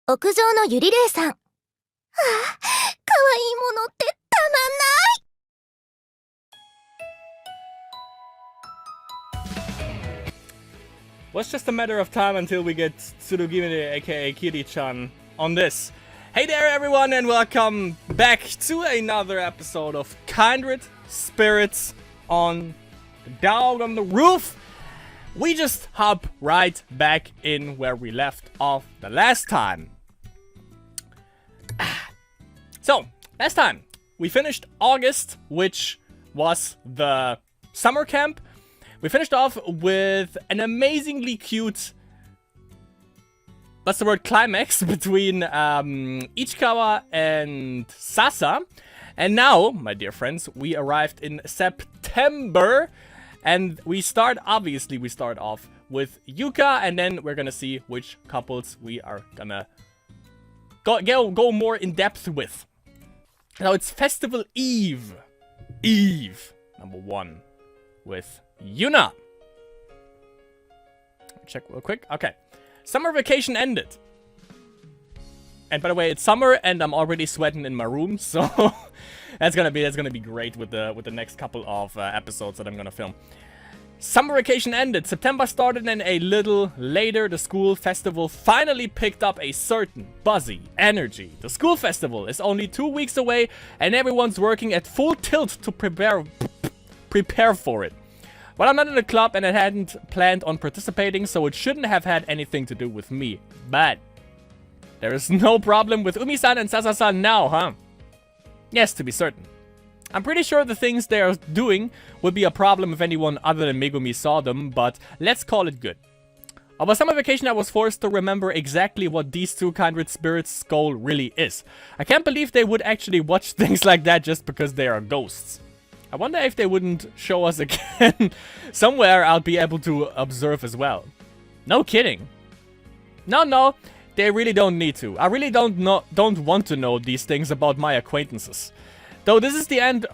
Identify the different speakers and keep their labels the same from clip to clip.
Speaker 1: 屋上のゆりれいさん。はあ、かわいいものってたまんない。
Speaker 2: Well, it's just a matter of time until we get Tsurugimine, aka Kiri-chan, on this. Hey there everyone and welcome back to another episode of Kindred Spirits on the Dog on the Roof. We just hop right back in where we left off the last time. So, last time we finished August, which was the summer camp. We finished off with an amazingly cute, what's the word, climax between Ichikawa and Sasa. And now, my dear friends, we arrived in September. And we start off with Yuka, and then we're gonna see which couples we are gonna go more in depth with. Now it's Festival Eve. Number 1 with Yuna. Check real quick. Okay. Summer vacation ended. And by the way, it's summer and I'm already sweating in my room, so that's gonna be great with the next couple of episodes that I'm gonna film. Summer vacation ended. September started, and a little later, the school festival finally picked up a certain buzzy energy. The school festival is only 2 weeks away, and everyone's working at full tilt to prepare for it. Well, I'm not in the club, and I hadn't planned on participating, so it shouldn't have had anything to do with me. But there is no problem with Umi-san and Sasa-san now, huh? Yes, to be certain. I'm pretty sure the things they are doing would be a problem if anyone other than Megumi saw them, but let's call it good. Over summer vacation, I was forced to remember exactly what these two kindred spirits' goal really is. I can't believe they would actually watch things like that just because they are ghosts. I wonder if they wouldn't show us again. Somewhere I'll be able to observe as well. No kidding. No, they really don't need to. I really don't want to know these things about my acquaintances. Though this is the end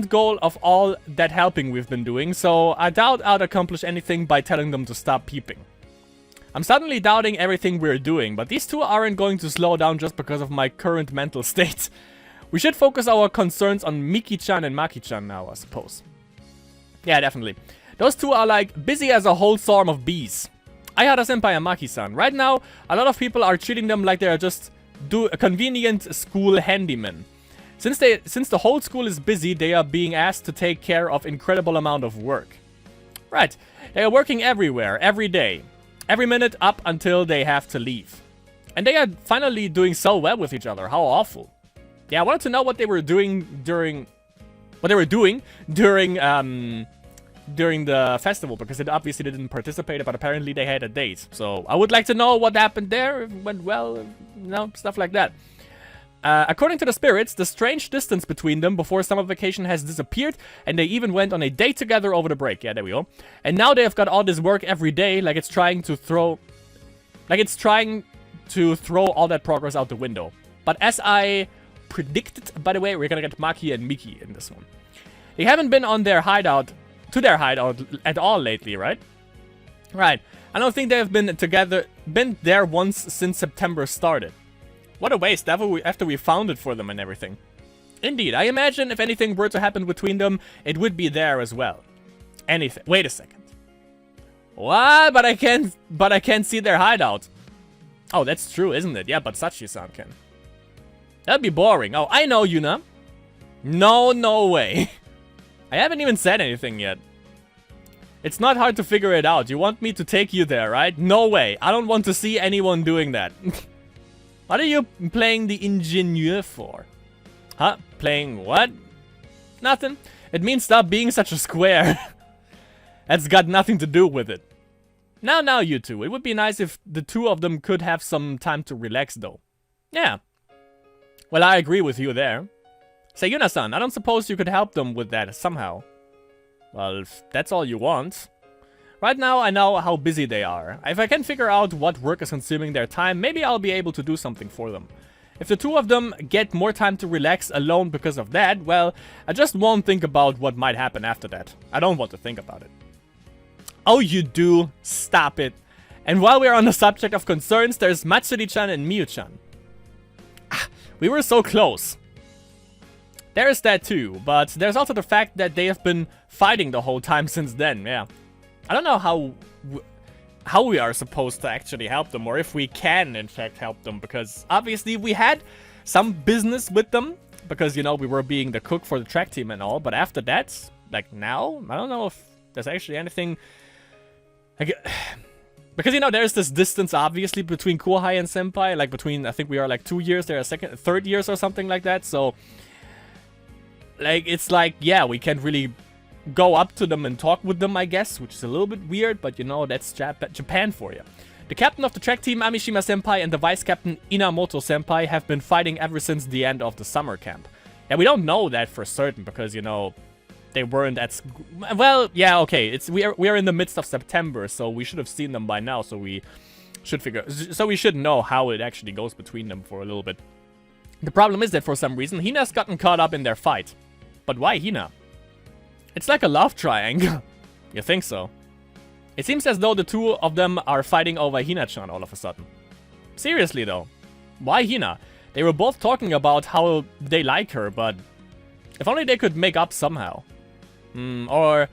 Speaker 2: goal of all that helping we've been doing, so I doubt I'd accomplish anything by telling them to stop peeping. I'm suddenly doubting everything we're doing, but these two aren't going to slow down just because of my current mental state. We should focus our concerns on Miki-chan and Maki-chan now, I suppose. Yeah, definitely. Those two are like busy as a whole swarm of bees. Ayahara-senpai and Maki-san. Right now, a lot of people are treating them like they are just a convenient school handyman. Since the whole school is busy, they are being asked to take care of incredible amount of work. Right. They are working everywhere, every day. Every minute up until they have to leave. And they are finally doing so well with each other. How awful. Yeah, I wanted to know what they were doing during the festival, because it obviously didn't participate, but apparently they had a date. So I would like to know what happened there, if it went well, you know, stuff like that. According to the spirits, the strange distance between them before summer vacation has disappeared, and they even went on a date together over the break. Yeah, there we go. And now they have got all this work every day, like it's trying to throw all that progress out the window. But as I predicted, by the way, we're gonna get Maki and Miki in this one. They haven't been on their hideout at all lately, right? Right. I don't think they have been there once since September started. What a waste, after we found it for them and everything. Indeed, I imagine if anything were to happen between them, it would be there as well. Anything. Wait a second. What? But I can't see their hideout. Oh, that's true, isn't it? Yeah, but Sachi-san can. That'd be boring. Oh, I know, Yuna. No way. I haven't even said anything yet. It's not hard to figure it out. You want me to take you there, right? No way. I don't want to see anyone doing that. What are you playing the ingenieur for? Huh? Playing what? Nothing. It means stop being such a square. That's got nothing to do with it. Now, you two. It would be nice if the two of them could have some time to relax, though. Yeah. Well, I agree with you there. Say, Yuna-san, I don't suppose you could help them with that somehow. Well, if that's all you want. Right now, I know how busy they are. If I can figure out what work is consuming their time, maybe I'll be able to do something for them. If the two of them get more time to relax alone because of that, well, I just won't think about what might happen after that. I don't want to think about it. Oh, you do? Stop it. And while we're on the subject of concerns, there's Matsuri-chan and Miyu-chan. We were so close. There's that too, but there's also the fact that they have been fighting the whole time since then, yeah. I don't know how we are supposed to actually help them, or if we can, in fact, help them, because obviously we had some business with them, because, you know, we were being the cook for the track team and all, but after that, like now, I don't know if there's actually anything... Because, you know, there's this distance, obviously, between Kuohai and Senpai, like between, I think we are like 2 years, they're third years or something like that, so... Like, it's like, yeah, we can't really go up to them and talk with them, I guess, which is a little bit weird, but you know, that's Japan for you. The captain of the track team, Amishima Senpai, and the vice captain, Inamoto Senpai, have been fighting ever since the end of the summer camp. Yeah, we don't know that for certain, because, you know, they weren't at... Well, yeah, okay, we are in the midst of September, so we should have seen them by now, so we should know how it actually goes between them for a little bit. The problem is that for some reason, Hina's gotten caught up in their fight. But why Hina? It's like a love triangle. You think so? It seems as though the two of them are fighting over Hina-chan all of a sudden. Seriously though. Why Hina? They were both talking about how they like her, but... If only they could make up somehow. Or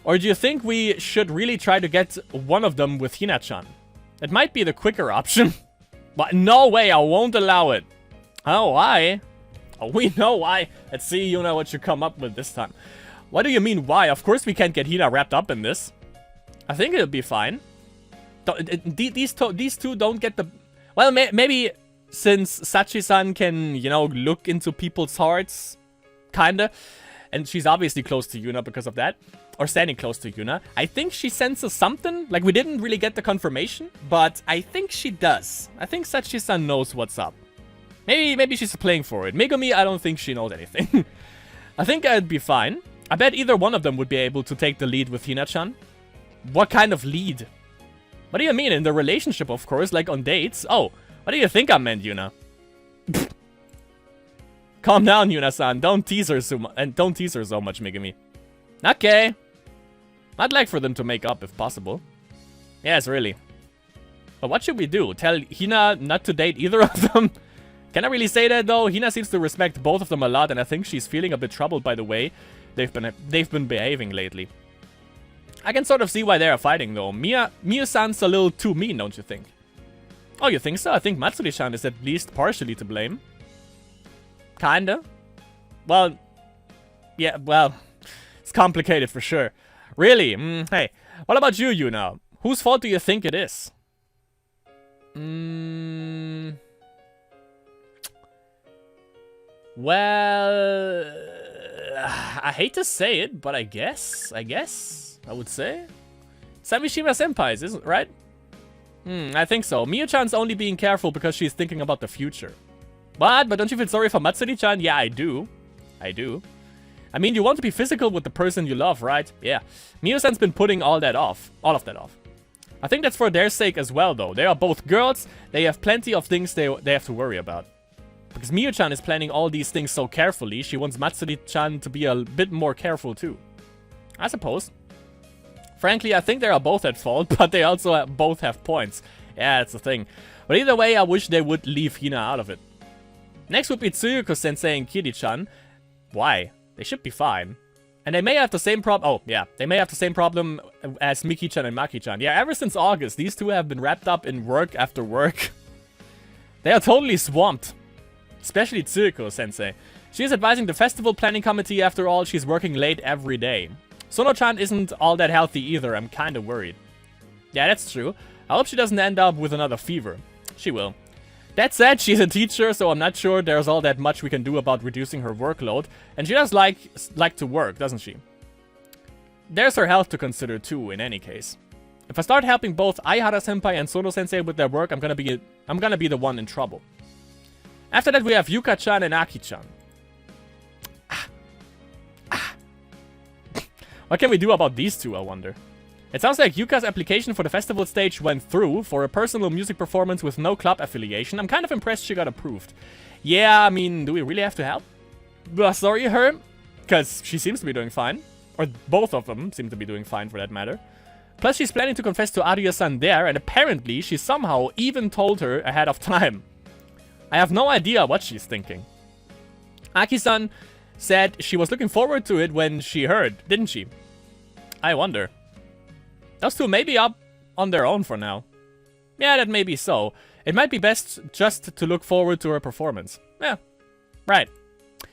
Speaker 2: do you think we should really try to get one of them with Hina-chan? It might be the quicker option. But no way, I won't allow it. Oh, why? Oh, we know why. Let's see, you know, what you come up with this time. What do you mean, why? Of course we can't get Hina wrapped up in this. I think it'll be fine. These two don't get the... Well, maybe since Sachi-san can, you know, look into people's hearts, kinda. And she's obviously close to Yuna because of that. Or standing close to Yuna. I think she senses something. Like, we didn't really get the confirmation, but I think she does. I think Sachi-san knows what's up. Maybe she's playing for it. Megumi, I don't think she knows anything. I think I'd be fine. I bet either one of them would be able to take the lead with Hina-chan. What kind of lead? What do you mean? In the relationship, of course, like on dates? Oh, what do you think I meant, Yuna? Calm down, Yuna-san. Don't tease her so much, Megumi. Okay. I'd like for them to make up if possible. Yes, really. But what should we do? Tell Hina not to date either of them? Can I really say that, though? Hina seems to respect both of them a lot, and I think she's feeling a bit troubled by the way they've been behaving lately. I can sort of see why they are fighting, though. Miyu-san's a little too mean, don't you think? Oh, you think so? I think Matsuri-chan is at least partially to blame. Kinda. Well, yeah, well, it's complicated for sure. Really? Hey, what about you, Yuna? Whose fault do you think it is? Well, I hate to say it, but I guess, I would say. Samishima Senpai's, isn't right? I think so. Miyu-chan's only being careful because she's thinking about the future. But don't you feel sorry for Matsuri-chan? Yeah, I do. I mean, you want to be physical with the person you love, right? Yeah. Miyu-san's been putting all of that off. I think that's for their sake as well, though. They are both girls. They have plenty of things they have to worry about. Because Miyu-chan is planning all these things so carefully, she wants Matsuri-chan to be a bit more careful too. I suppose. Frankly, I think they are both at fault, but they also both have points. Yeah, that's the thing. But either way, I wish they would leave Hina out of it. Next would be Tsuyuko-sensei and Kiri-chan. Why? They should be fine. And they may have the same problem... Oh, yeah. They may have the same problem as Miki-chan and Maki-chan. Yeah, ever since August, these two have been wrapped up in work after work. They are totally swamped. Especially Tsuyuko-sensei. She is advising the festival planning committee. After all, she's working late every day. Sono-chan isn't all that healthy either. I'm kinda worried. Yeah, that's true. I hope she doesn't end up with another fever. She will. That said, she's a teacher, so I'm not sure there's all that much we can do about reducing her workload. And she does like to work, doesn't she? There's her health to consider too, in any case. If I start helping both Aihara-senpai and Sono-sensei with their work, I'm gonna be the one in trouble. After that, we have Yuka-chan and Aki-chan. What can we do about these two, I wonder? It sounds like Yuka's application for the festival stage went through for a personal music performance with no club affiliation. I'm kind of impressed she got approved. Yeah, I mean, do we really have to help? Sorry, her? Because she seems to be doing fine. Or both of them seem to be doing fine, for that matter. Plus, she's planning to confess to Arya-san there, and apparently she somehow even told her ahead of time. I have no idea what she's thinking. Aki-san said she was looking forward to it when she heard, didn't she? I wonder. Those two may be up on their own for now. Yeah, that may be so. It might be best just to look forward to her performance. Yeah, right.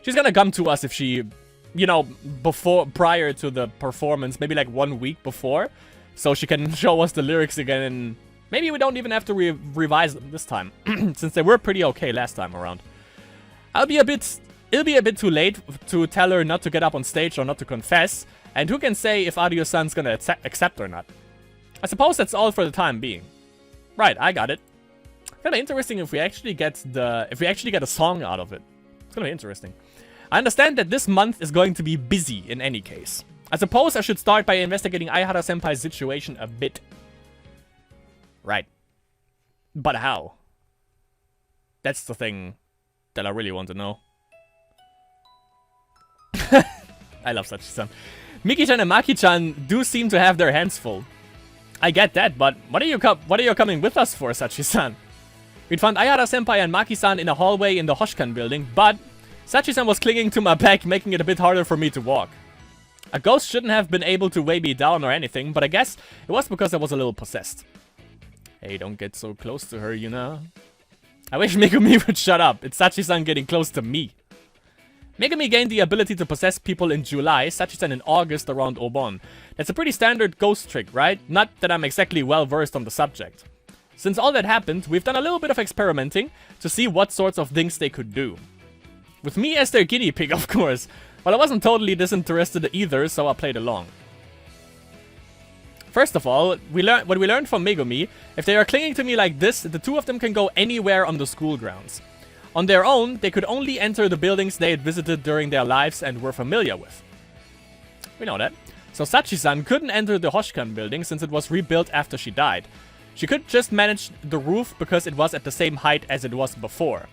Speaker 2: She's gonna come to us if she, you know, prior to the performance, maybe like 1 week before, so she can show us the lyrics again, and maybe we don't even have to revise them this time, since they were pretty okay last time around. It'll be a bit too late to tell her not to get up on stage or not to confess, and who can say if Arya-san's gonna accept or not. I suppose that's all for the time being. Right, I got it. Kinda interesting if we actually get a song out of it. It's gonna be interesting. I understand that this month is going to be busy in any case. I suppose I should start by investigating Aihara-senpai's situation a bit. Right. But how? That's the thing that I really want to know. I love Sachi-san. Miki-chan and Maki-chan do seem to have their hands full. I get that, but what are you coming with us for, Sachi-san? We'd found Aihara-senpai and Maki-san in a hallway in the Hoshkan building, but Sachi-san was clinging to my back, making it a bit harder for me to walk. A ghost shouldn't have been able to weigh me down or anything, but I guess it was because I was a little possessed. Hey, don't get so close to her, you know? I wish Megumi would shut up. It's Sachi-san getting close to me. Megumi gained the ability to possess people in July, Sachi-san in August around Obon. That's a pretty standard ghost trick, right? Not that I'm exactly well versed on the subject. Since all that happened, we've done a little bit of experimenting to see what sorts of things they could do. With me as their guinea pig, of course. Well, I wasn't totally disinterested either, so I played along. First of all, what we learned from Megumi, if they are clinging to me like this, the two of them can go anywhere on the school grounds. On their own, they could only enter the buildings they had visited during their lives and were familiar with. We know that. So Sachi-san couldn't enter the Hoshkan building since it was rebuilt after she died. She could just manage the roof because it was at the same height as it was before.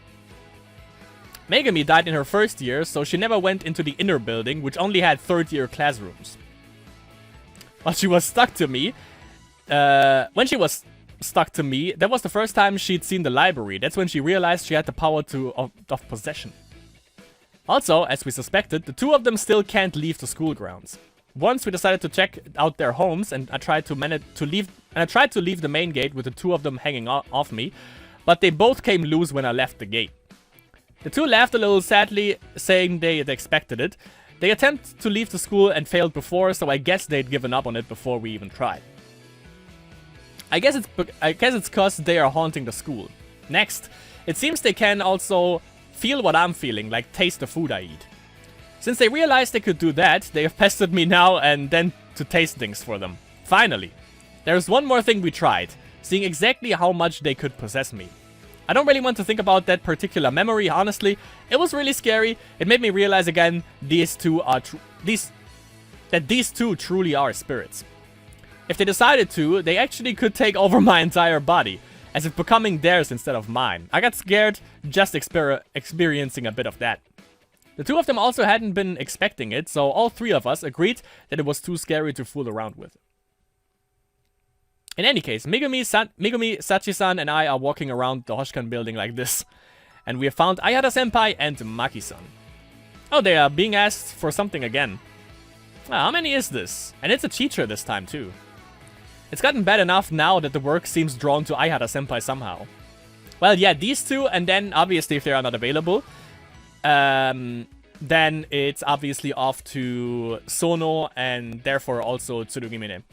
Speaker 2: Megumi died in her first year, so she never went into the inner building, which only had third-year classrooms. While she was stuck to me, when she was stuck to me, that was the first time she'd seen the library. That's when she realized she had the power of possession. Also, as we suspected, the two of them still can't leave the school grounds. Once we decided to check out their homes, and I tried to leave the main gate with the two of them hanging off me, but they both came loose when I left the gate. The two laughed a little sadly, saying they had expected it. They attempted to leave the school and failed before, so I guess they'd given up on it before we even tried. I guess it's cause they are haunting the school. Next, it seems they can also feel what I'm feeling, like taste the food I eat. Since they realized they could do that, they have pestered me now and then to taste things for them. Finally. There's one more thing we tried, seeing exactly how much they could possess me. I don't really want to think about that particular memory, honestly. It was really scary. It made me realize again these two truly are spirits. If they decided to, they actually could take over my entire body, as if becoming theirs instead of mine. I got scared just experiencing a bit of that. The two of them also hadn't been expecting it, so all three of us agreed that it was too scary to fool around with. In any case, Megumi, Sachi-san, and I are walking around the Hoshkan building like this. And we have found Aihara-senpai and Maki-san. Oh, they are being asked for something again. How many is this? And it's a teacher this time, too. It's gotten bad enough now that the work seems drawn to Aihara-senpai somehow. Well, yeah, these two, and then, obviously, if they are not available, then it's obviously off to Sono, and therefore also Tsurugimine.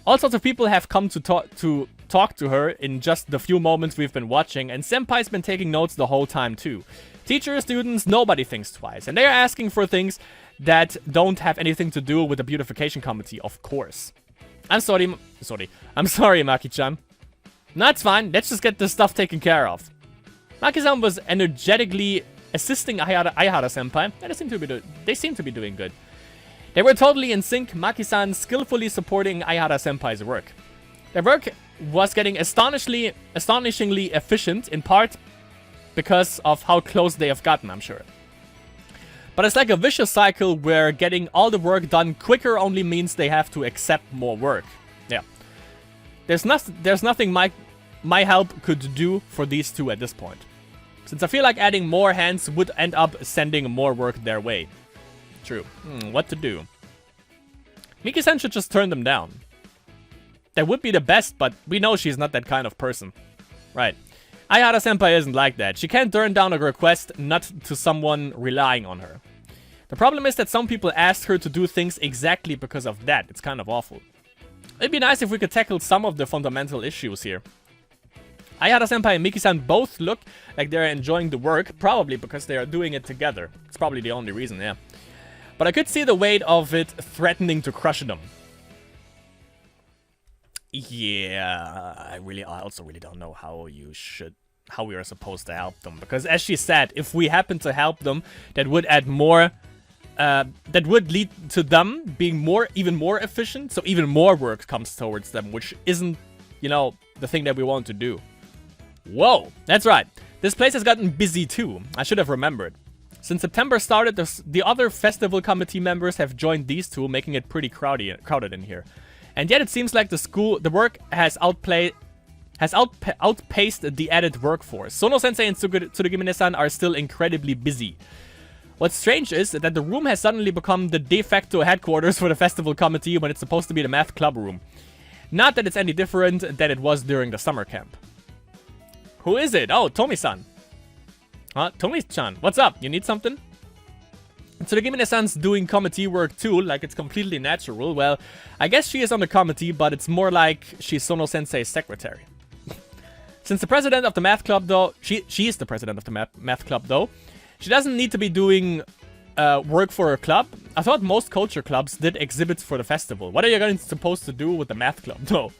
Speaker 2: All sorts of people have come to talk to her in just the few moments we've been watching, and Senpai's been taking notes the whole time too. Teachers, students, nobody thinks twice, and they are asking for things that don't have anything to do with the beautification committee, of course. I'm sorry, Maki-chan. No, it's fine, let's just get this stuff taken care of. Maki-san was energetically assisting Aihara-senpai, and they seem to be doing good. They were totally in sync, Maki-san skillfully supporting Aihara-senpai's work. Their work was getting astonishingly efficient, in part because of how close they have gotten, I'm sure. But it's like a vicious cycle where getting all the work done quicker only means they have to accept more work. There's nothing my help could do for these two at this point. Since I feel like adding more hands would end up sending more work their way. True. What to do? Miki-san should just turn them down. That would be the best, but we know she's not that kind of person. Right. Ayahara-senpai isn't like that. She can't turn down a request not to someone relying on her. The problem is that some people ask her to do things exactly because of that. It's kind of awful. It'd be nice if we could tackle some of the fundamental issues here. Ayahara-senpai and Miki-san both look like they're enjoying the work, probably because they are doing it together. It's probably the only reason, yeah. But I could see the weight of it threatening to crush them. Yeah, I also really don't know how we are supposed to help them. Because as she said, if we happen to help them, that would add more, that would lead to them being even more efficient. So even more work comes towards them, which isn't, you know, the thing that we want to do. Whoa, that's right. This place has gotten busy too. I should have remembered. Since September started, the other festival committee members have joined these two, making it pretty crowded in here. And yet it seems like the work has outpaced the added workforce. Sono-sensei and Tsurugimine-san are still incredibly busy. What's strange is that the room has suddenly become the de facto headquarters for the festival committee when it's supposed to be the math club room. Not that it's any different than it was during the summer camp. Who is it? Oh, Tomi-san. Tomi-chan, what's up? You need something? Tsurugimine-san's doing committee work too, like it's completely natural. Well, I guess she is on the committee, but it's more like she's Sono-sensei's secretary. Since the president of the math club, though, she is the president of the math club, though, she doesn't need to be doing work for her club. I thought most culture clubs did exhibits for the festival. What are you supposed to do with the math club, though?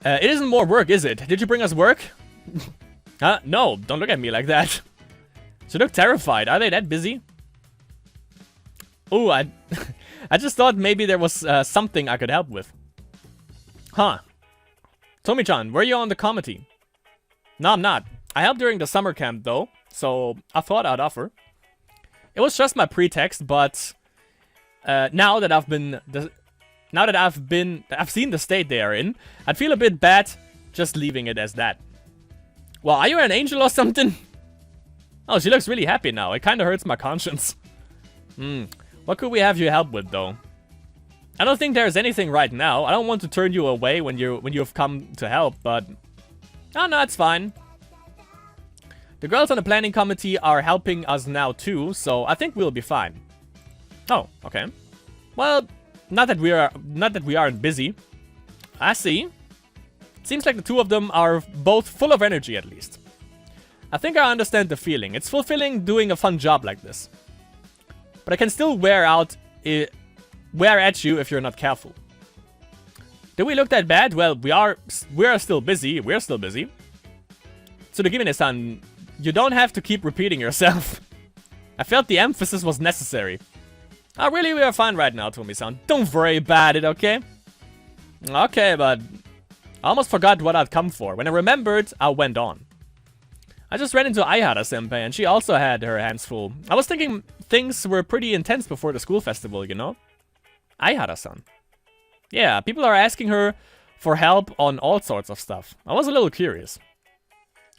Speaker 2: It isn't more work, is it? Did you bring us work? Huh? No, don't look at me like that. She looked terrified. Are they that busy? Ooh, I just thought maybe there was something I could help with. Huh. Tomi-chan, were you on the committee? No, I'm not. I helped during the summer camp, though, so I thought I'd offer. It was just my pretext, but now that I've seen the state they are in, I'd feel a bit bad just leaving it as that. Well, are you an angel or something? Oh, she looks really happy now. It kind of hurts my conscience. What could we have you help with, though? I don't think there's anything right now. I don't want to turn you away when you've come to help, but... Oh, no, it's fine. The girls on the planning committee are helping us now, too, so I think we'll be fine. Oh, okay. Well, not that we aren't busy. I see. Seems like the two of them are both full of energy, at least. I think I understand the feeling. It's fulfilling doing a fun job like this. But I can still wear at you if you're not careful. Do we look that bad? Well, we are still busy. We're still busy. Tsurugimine-san, you don't have to keep repeating yourself. I felt the emphasis was necessary. Oh, really? We are fine right now, Tomi-san. Don't worry about it, okay? Okay, but... I almost forgot what I'd come for. When I remembered, I went on. I just ran into Ayahara-senpai, and she also had her hands full. I was thinking things were pretty intense before the school festival, you know? Ayahara-san. Yeah, people are asking her for help on all sorts of stuff. I was a little curious.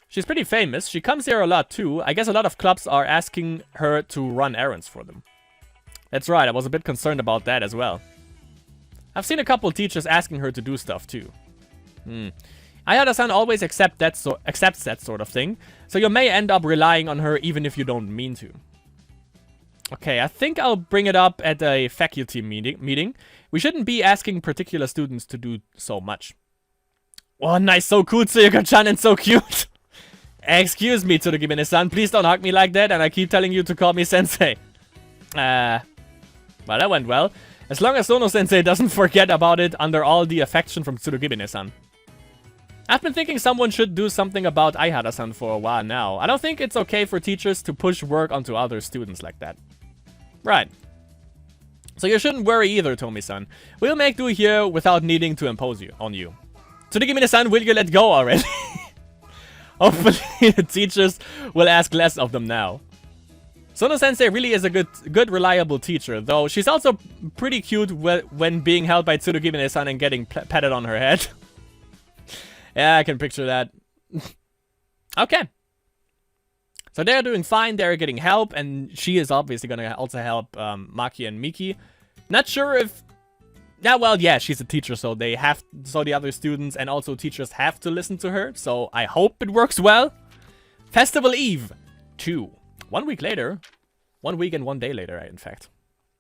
Speaker 2: She's pretty famous. She comes here a lot, too. I guess a lot of clubs are asking her to run errands for them. That's right, I was a bit concerned about that as well. I've seen a couple teachers asking her to do stuff, too. Ayahara-san always accepts that sort of thing, so you may end up relying on her even if you don't mean to. Okay, I think I'll bring it up at a faculty meeting. We shouldn't be asking particular students to do so much. Oh, nice, so cool, Tsuyuka-chan, and so cute. Excuse me, Tsurugimine-san, please don't hug me like that, and I keep telling you to call me sensei. Well, that went well. As long as Sono-sensei doesn't forget about it under all the affection from Tsurugimine-san. I've been thinking someone should do something about Ayahara-san for a while now. I don't think it's okay for teachers to push work onto other students like that. Right. So you shouldn't worry either, Tomi-san. We'll make do here without needing to impose on you. Tsurugimine-san, will you let go already? Hopefully the teachers will ask less of them now. Sono-sensei really is a good, reliable teacher, though she's also pretty cute when being held by Tsurugimine-san and getting patted on her head. Yeah, I can picture that. Okay. So they're doing fine, they're getting help, and she is obviously gonna also help Maki and Miki. Not sure if... Yeah, well, yeah, she's a teacher, so the other students and also teachers have to listen to her, so I hope it works well. Festival Eve 2. 1 week later. 1 week and 1 day later, in fact.